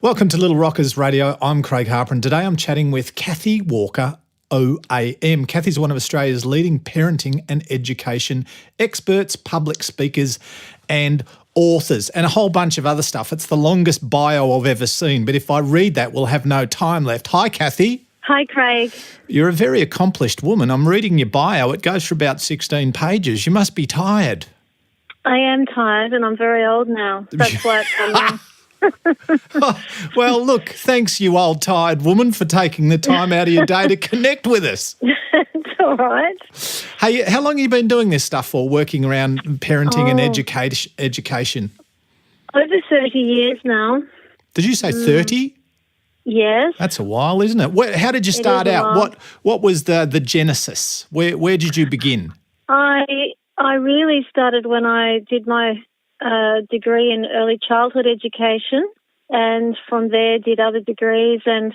Welcome to Little Rockers Radio. I'm Craig Harper, and today I'm chatting with Kathy Walker, OAM. Kathy's one of Australia's leading parenting and education experts, public speakers and authors, and a whole bunch of other stuff. It's the longest bio I've ever seen, but if I read that, we'll have no time left. Hi, Kathy. Hi, Craig. You're a very accomplished woman. I'm reading your bio. It goes for about 16 pages. You must be tired. I am tired, and I'm very old now. That's why it's coming. Well, look, thanks, you old tired woman, for taking the time out of your day to connect with us. It's all right. Hey, how long have you been doing this stuff for, working around parenting and education? Over 30 years now. Did you say 30? Yes. That's a while, isn't it? How did you start out? What was the genesis? Where did you begin? I really started when I did my degree in early childhood education, and from there did other degrees and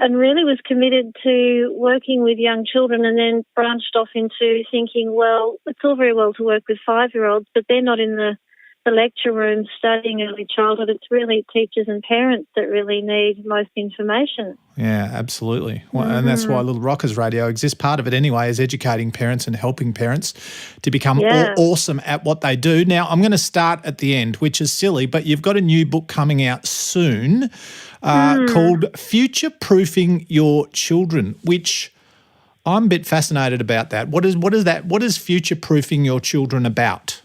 really was committed to working with young children, and then branched off into thinking, well, it's all very well to work with 5-year-olds, but they're not in the lecture room studying early childhood. It's really teachers and parents that really need most information. Yeah, absolutely. Well, and that's why Little Rockers Radio exists. Part of it anyway is educating parents and helping parents to become awesome at what they do. Now, I'm going to start at the end, which is silly, but you've got a new book coming out soon called Future-Proofing Your Children, which I'm a bit fascinated about that. What is that? What is future-proofing your children about?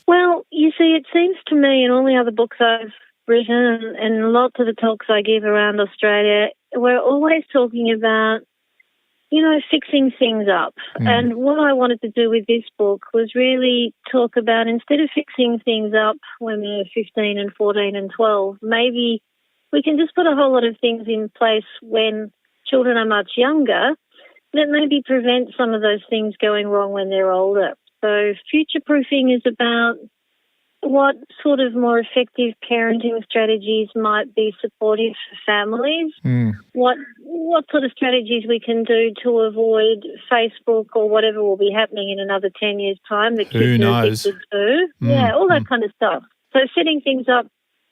Well, you see, it seems to me in all the other books I've written and lots of the talks I give around Australia, we're always talking about, fixing things up. And what I wanted to do with this book was really talk about, instead of fixing things up when they're 15 and 14 and 12, maybe we can just put a whole lot of things in place when children are much younger that maybe prevent some of those things going wrong when they're older. So future-proofing is about what sort of more effective parenting strategies might be supportive for families, what sort of strategies we can do to avoid Facebook or whatever will be happening in another 10 years' time that kids are addicted to. Yeah, all that kind of stuff. So setting things up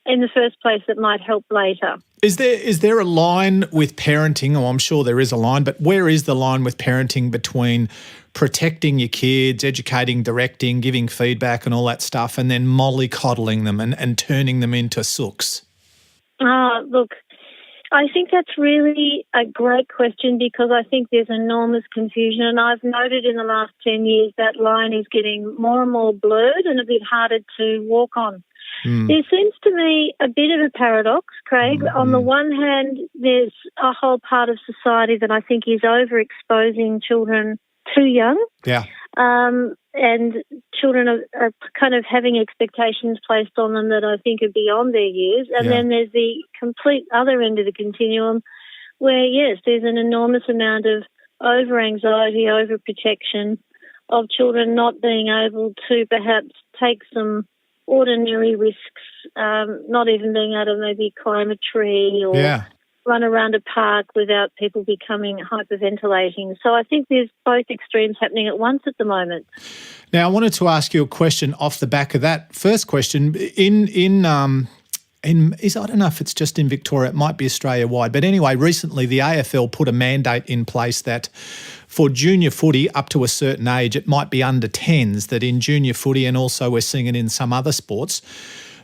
in the first place that might help later. Is there a line with parenting? Oh, I'm sure there is a line, but where is the line with parenting between protecting your kids, educating, directing, giving feedback and all that stuff, and then mollycoddling them and turning them into sooks? Look, I think that's really a great question, because I think there's enormous confusion, and I've noted in the last 10 years that line is getting more and more blurred and a bit harder to walk on. There seems to me a bit of a paradox, Craig. On the one hand, there's a whole part of society that I think is overexposing children too young. Yeah. And children are kind of having expectations placed on them that I think are beyond their years. And then there's the complete other end of the continuum where, yes, there's an enormous amount of over-anxiety, over-protection of children not being able to perhaps take some ordinary risks, not even being able to maybe climb a tree or run around a park without people becoming hyperventilating. So I think there's both extremes happening at once at the moment. Now, I wanted to ask you a question off the back of that first question. I don't know if it's just in Victoria, it might be Australia-wide, but anyway, recently the AFL put a mandate in place that for junior footy up to a certain age, it might be under 10s, that in junior footy, and also we're seeing it in some other sports,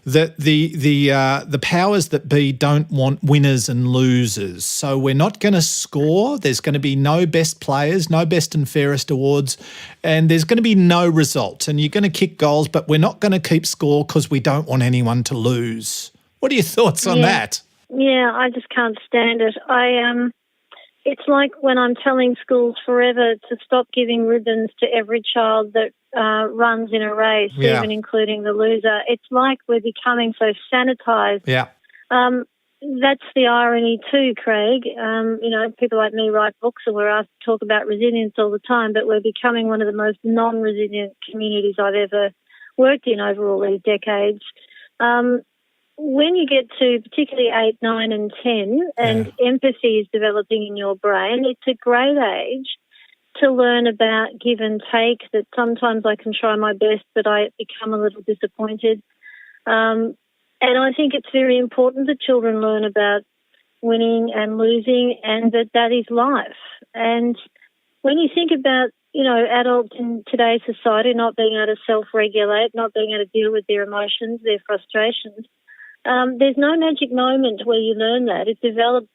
that the powers that be don't want winners and losers. So we're not going to score. There's going to be no best players, no best and fairest awards, and there's going to be no results. And you're going to kick goals, but we're not going to keep score because we don't want anyone to lose. What are your thoughts on that? Yeah, I just can't stand it. It's like when I'm telling schools forever to stop giving ribbons to every child that runs in a race, even including the loser. It's like we're becoming so sanitised. Yeah. That's the irony too, Craig. People like me write books and we're asked to talk about resilience all the time, but we're becoming one of the most non-resilient communities I've ever worked in over all these decades. When you get to particularly 8, 9 and 10 and empathy is developing in your brain, it's a great age to learn about give and take, that sometimes I can try my best but I become a little disappointed. And I think it's very important that children learn about winning and losing, and that is life. And when you think about, adults in today's society not being able to self-regulate, not being able to deal with their emotions, their frustrations, there's no magic moment where you learn that. It develops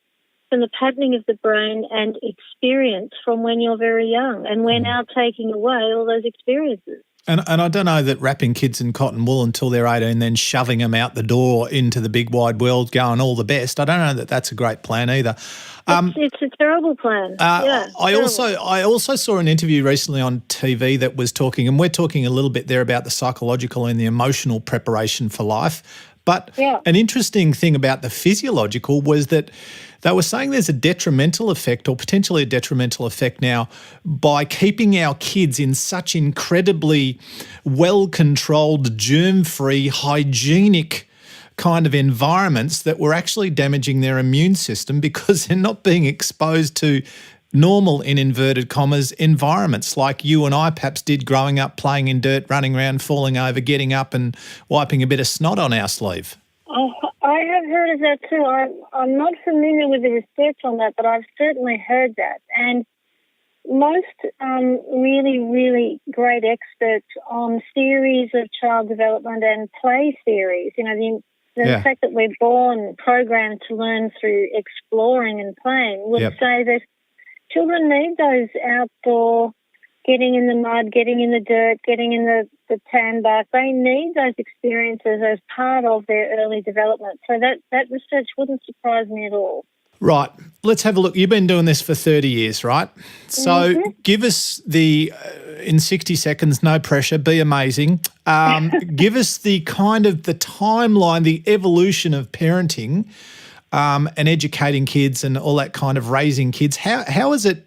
from the patterning of the brain and experience from when you're very young. And we're now taking away all those experiences. And I don't know that wrapping kids in cotton wool until they're 18, then shoving them out the door into the big wide world, going all the best. I don't know that that's a great plan either. It's a terrible plan. I also saw an interview recently on TV that was talking, and we're talking a little bit there about the psychological and the emotional preparation for life. But an interesting thing about the physiological was that they were saying there's a detrimental effect, or potentially a detrimental effect now, by keeping our kids in such incredibly well-controlled, germ-free, hygienic kind of environments that we're actually damaging their immune system because they're not being exposed to normal, in inverted commas, environments like you and I perhaps did growing up, playing in dirt, running around, falling over, getting up and wiping a bit of snot on our sleeve. Oh, I have heard of that too. I'm not familiar with the research on that, but I've certainly heard that. And most really, really great experts on theories of child development and play theories, the fact that we're born programmed to learn through exploring and playing, would say that children need those outdoor, getting in the mud, getting in the dirt, getting in the tan bark. They need those experiences as part of their early development. So that research wouldn't surprise me at all. Right. Let's have a look. You've been doing this for 30 years, right? So give us in 60 seconds, no pressure, be amazing. Give us the kind of the timeline, the evolution of parenting and educating kids and all that kind of raising kids. How has it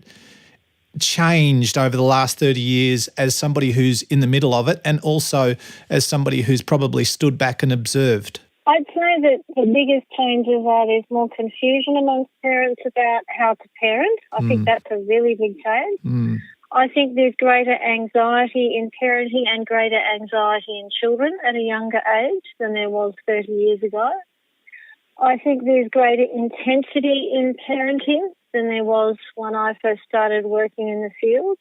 changed over the last 30 years as somebody who's in the middle of it, and also as somebody who's probably stood back and observed? I'd say that the biggest changes are there's more confusion amongst parents about how to parent. I think that's a really big change. I think there's greater anxiety in parenting and greater anxiety in children at a younger age than there was 30 years ago. I think there's greater intensity in parenting than there was when I first started working in the field.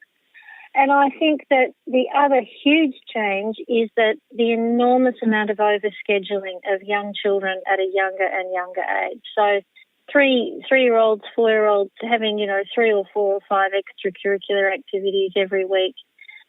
And I think that the other huge change is that the enormous amount of overscheduling of young children at a younger and younger age. So three-year-olds, 4-year-olds having, 3 or 4 or 5 extracurricular activities every week.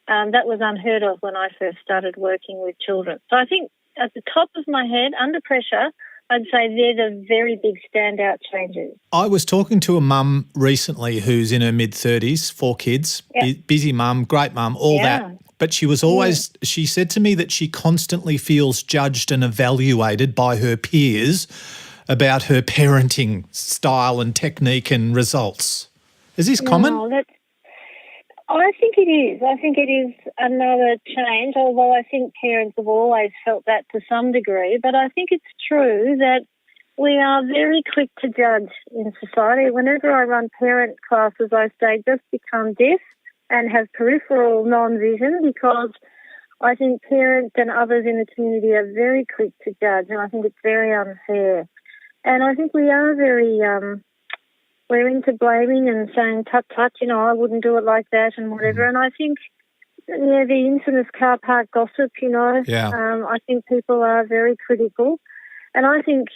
That was unheard of when I first started working with children. So I think at the top of my head, under pressure, I'd say they're the very big standout changes. I was talking to a mum recently who's in her mid-30s, 4 kids, busy mum, great mum, all that. But she was always, she said to me that she constantly feels judged and evaluated by her peers about her parenting style and technique and results. Is this common? I think it is. I think it is another change, although I think parents have always felt that to some degree. But I think it's true that we are very quick to judge in society. Whenever I run parent classes, I say just become deaf and have peripheral non-vision, because I think parents and others in the community are very quick to judge, and I think it's very unfair. And I think we are very... we're into blaming and saying, tut, I wouldn't do it like that and whatever. And I think, the infamous car park gossip, I think people are very critical. And I think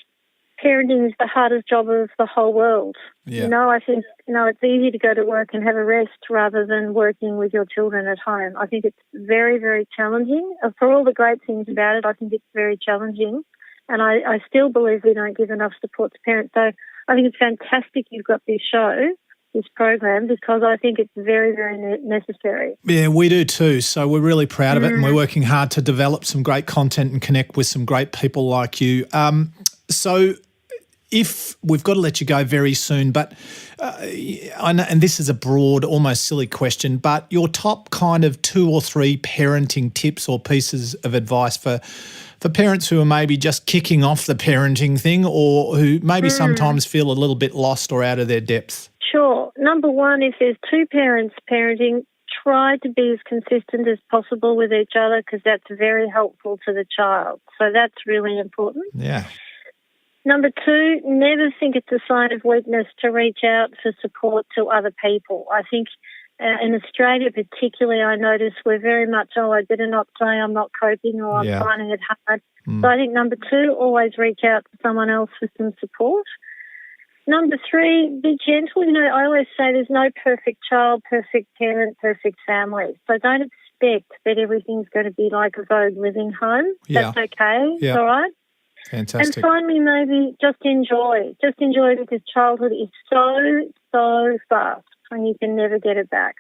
parenting is the hardest job of the whole world. I think, it's easy to go to work and have a rest rather than working with your children at home. I think it's very, very challenging. For all the great things about it, I think it's very challenging. And I still believe we don't give enough support to parents. So I think it's fantastic you've got this show, this program, because I think it's very, very necessary. Yeah, we do too. So we're really proud of it, and we're working hard to develop some great content and connect with some great people like you. So if we've got to let you go very soon, but I know, and this is a broad, almost silly question, but your top kind of 2 or 3 parenting tips or pieces of advice for parents who are maybe just kicking off the parenting thing, or who maybe sometimes feel a little bit lost or out of their depth? Sure. Number one, if there's 2 parents parenting, try to be as consistent as possible with each other because that's very helpful to the child. So that's really important. Yeah. Number 2, never think it's a sign of weakness to reach out for support to other people. I think in Australia particularly, I notice we're very much, I better not say I'm not coping or I'm finding it hard. So I think number 2, always reach out to someone else for some support. Number 3, be gentle. I always say there's no perfect child, perfect parent, perfect family. So don't expect that everything's going to be like a Vogue living home. Yeah. That's okay. Yeah. It's all right. Fantastic. And finally, maybe just enjoy. Just enjoy because childhood is so fast and you can never get it back.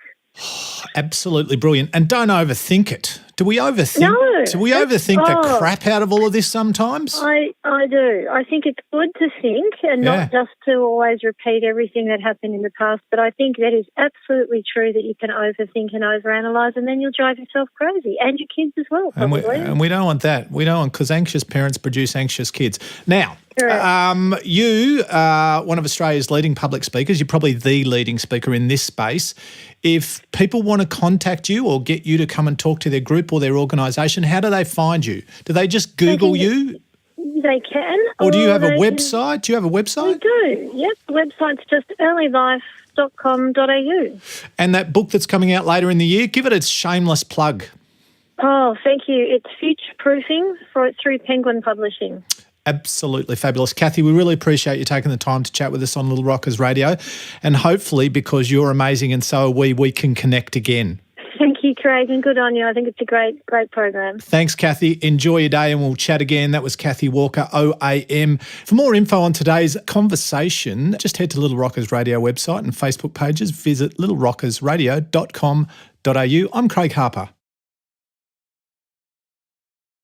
Absolutely brilliant. And don't overthink it. Do we overthink? No. Do we overthink the crap out of all of this sometimes? I do. I think it's good to think and not just to always repeat everything that happened in the past. But I think that is absolutely true that you can overthink and overanalyze, and then you'll drive yourself crazy and your kids as well, probably. And we don't want that. We don't want, because anxious parents produce anxious kids. Now, you are one of Australia's leading public speakers. You're probably the leading speaker in this space. If people want to contact you or get you to come and talk to their group or their organisation, how do they find you? Do they just Google you? They can. Or do you have a website? Do you have a website? We do, yep. The website's just earlylife.com.au. And that book that's coming out later in the year, give it its shameless plug. Oh, thank you. It's future-proofing through Penguin Publishing. Absolutely fabulous. Kathy, we really appreciate you taking the time to chat with us on Little Rockers Radio. And hopefully, because you're amazing and so are we can connect again. Thank you, Craig, and good on you. I think it's a great program. Thanks, Kathy. Enjoy your day and we'll chat again. That was Kathy Walker, OAM. For more info on today's conversation, just head to Little Rockers Radio website and Facebook pages. Visit littlerockersradio.com.au. I'm Craig Harper.